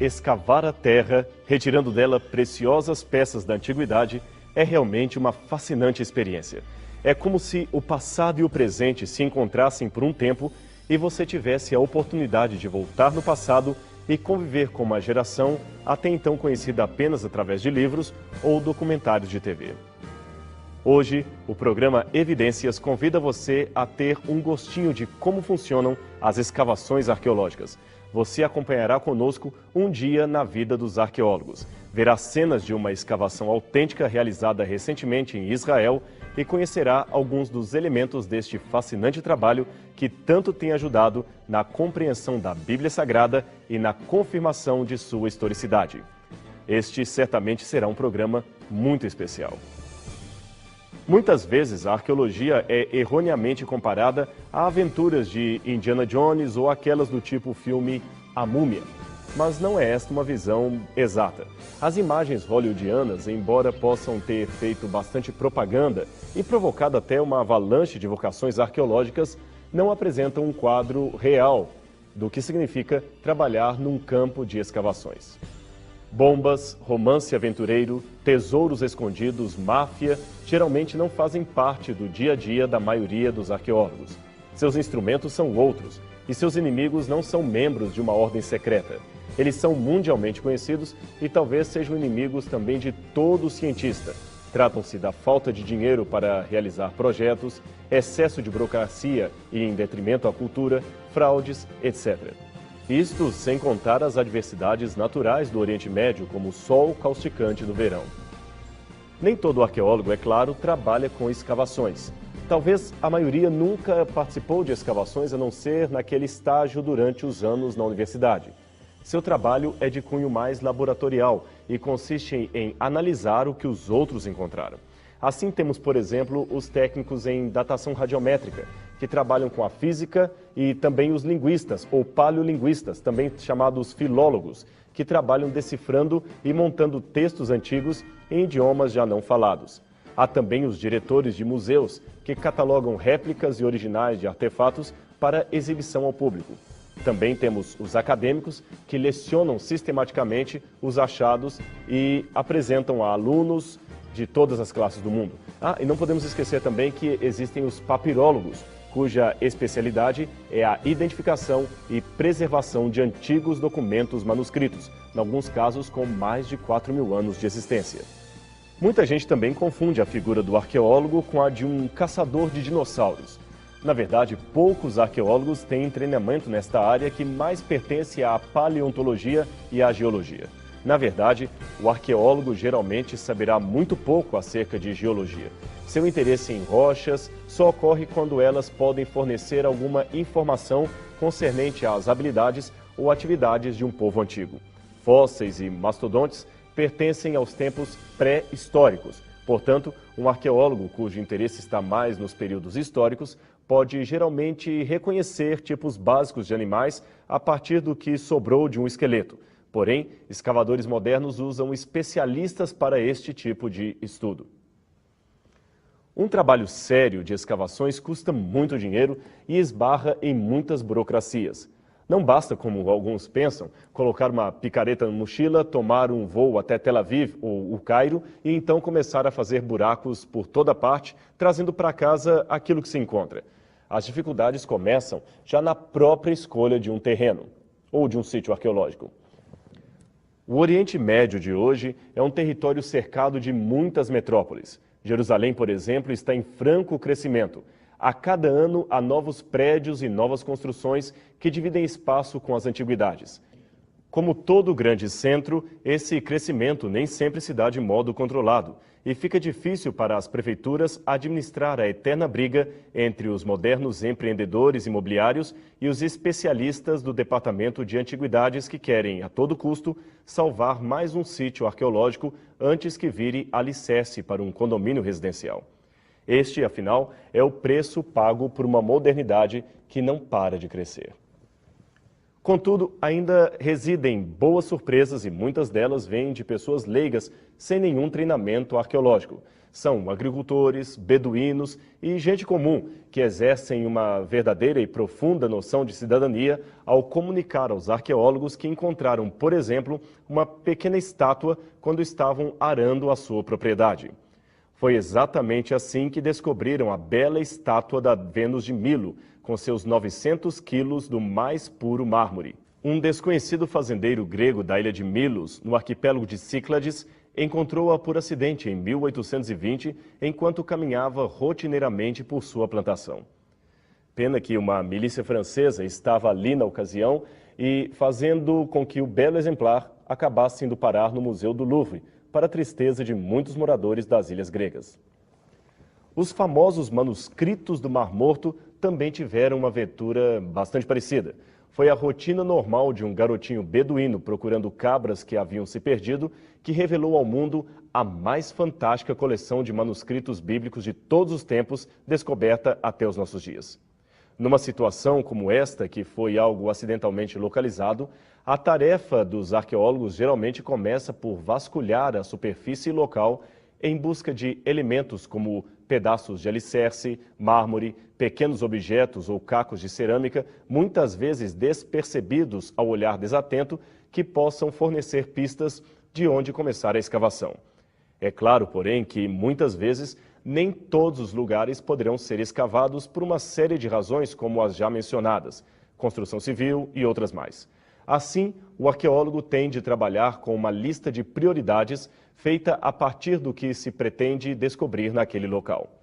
escavar a terra, retirando dela preciosas peças da antiguidade, é realmente uma fascinante experiência. É como se o passado e o presente se encontrassem por um tempo e você tivesse a oportunidade de voltar no passado e conviver com uma geração até então conhecida apenas através de livros ou documentários de TV. Hoje, o programa Evidências convida você a ter um gostinho de como funcionam as escavações arqueológicas. Você acompanhará conosco um dia na vida dos arqueólogos. Verá cenas de uma escavação autêntica realizada recentemente em Israel e conhecerá alguns dos elementos deste fascinante trabalho que tanto tem ajudado na compreensão da Bíblia Sagrada e na confirmação de sua historicidade. Este certamente será um programa muito especial. Muitas vezes a arqueologia é erroneamente comparada a aventuras de Indiana Jones ou aquelas do tipo filme A Múmia. Mas não é esta uma visão exata. As imagens hollywoodianas, embora possam ter feito bastante propaganda e provocado até uma avalanche de vocações arqueológicas, não apresentam um quadro real do que significa trabalhar num campo de escavações. Bombas, romance aventureiro, tesouros escondidos, máfia, geralmente não fazem parte do dia a dia da maioria dos arqueólogos. Seus instrumentos são outros, e seus inimigos não são membros de uma ordem secreta. Eles são mundialmente conhecidos e talvez sejam inimigos também de todo cientista. Tratam-se da falta de dinheiro para realizar projetos, excesso de burocracia e em detrimento à cultura, fraudes, etc. Isto sem contar as adversidades naturais do Oriente Médio, como o sol causticante do verão. Nem todo arqueólogo, é claro, trabalha com escavações. Talvez a maioria nunca participou de escavações a não ser naquele estágio durante os anos na universidade. Seu trabalho é de cunho mais laboratorial e consiste em analisar o que os outros encontraram. Assim temos, por exemplo, os técnicos em datação radiométrica, que trabalham com a física, e também os linguistas, ou paleolinguistas, também chamados filólogos, que trabalham decifrando e montando textos antigos em idiomas já não falados. Há também os diretores de museus, que catalogam réplicas e originais de artefatos para exibição ao público. Também temos os acadêmicos, que lecionam sistematicamente os achados e apresentam a alunos de todas as classes do mundo. E não podemos esquecer também que existem os papirólogos, cuja especialidade é a identificação e preservação de antigos documentos manuscritos, em alguns casos com mais de 4.000 anos de existência. Muita gente também confunde a figura do arqueólogo com a de um caçador de dinossauros. Na verdade, poucos arqueólogos têm treinamento nesta área, que mais pertence à paleontologia e à geologia. Na verdade, o arqueólogo geralmente saberá muito pouco acerca de geologia. Seu interesse em rochas só ocorre quando elas podem fornecer alguma informação concernente às habilidades ou atividades de um povo antigo. Fósseis e mastodontes pertencem aos tempos pré-históricos. Portanto, um arqueólogo cujo interesse está mais nos períodos históricos pode geralmente reconhecer tipos básicos de animais a partir do que sobrou de um esqueleto. Porém, escavadores modernos usam especialistas para este tipo de estudo. Um trabalho sério de escavações custa muito dinheiro e esbarra em muitas burocracias. Não basta, como alguns pensam, colocar uma picareta na mochila, tomar um voo até Tel Aviv ou o Cairo e então começar a fazer buracos por toda parte, trazendo para casa aquilo que se encontra. As dificuldades começam já na própria escolha de um terreno ou de um sítio arqueológico. O Oriente Médio de hoje é um território cercado de muitas metrópoles. Jerusalém, por exemplo, está em franco crescimento. A cada ano há novos prédios e novas construções que dividem espaço com as antiguidades. Como todo grande centro, esse crescimento nem sempre se dá de modo controlado e fica difícil para as prefeituras administrar a eterna briga entre os modernos empreendedores imobiliários e os especialistas do Departamento de Antiguidades que querem, a todo custo, salvar mais um sítio arqueológico antes que vire alicerce para um condomínio residencial. Este, afinal, é o preço pago por uma modernidade que não para de crescer. Contudo, ainda residem boas surpresas e muitas delas vêm de pessoas leigas sem nenhum treinamento arqueológico. São agricultores, beduínos e gente comum que exercem uma verdadeira e profunda noção de cidadania ao comunicar aos arqueólogos que encontraram, por exemplo, uma pequena estátua quando estavam arando a sua propriedade. Foi exatamente assim que descobriram a bela estátua da Vênus de Milo, com seus 900 quilos do mais puro mármore. Um desconhecido fazendeiro grego da ilha de Milos, no arquipélago de Cíclades, encontrou-a por acidente em 1820, enquanto caminhava rotineiramente por sua plantação. Pena que uma milícia francesa estava ali na ocasião e fazendo com que o belo exemplar acabasse indo parar no Museu do Louvre, para a tristeza de muitos moradores das ilhas gregas. Os famosos manuscritos do Mar Morto também tiveram uma aventura bastante parecida. Foi a rotina normal de um garotinho beduíno procurando cabras que haviam se perdido que revelou ao mundo a mais fantástica coleção de manuscritos bíblicos de todos os tempos descoberta até os nossos dias. Numa situação como esta, que foi algo acidentalmente localizado, a tarefa dos arqueólogos geralmente começa por vasculhar a superfície local em busca de elementos como pedaços de alicerce, mármore, pequenos objetos ou cacos de cerâmica, muitas vezes despercebidos ao olhar desatento, que possam fornecer pistas de onde começar a escavação. É claro, porém, que muitas vezes nem todos os lugares poderão ser escavados por uma série de razões como as já mencionadas, construção civil e outras mais. Assim, o arqueólogo tem de trabalhar com uma lista de prioridades feita a partir do que se pretende descobrir naquele local.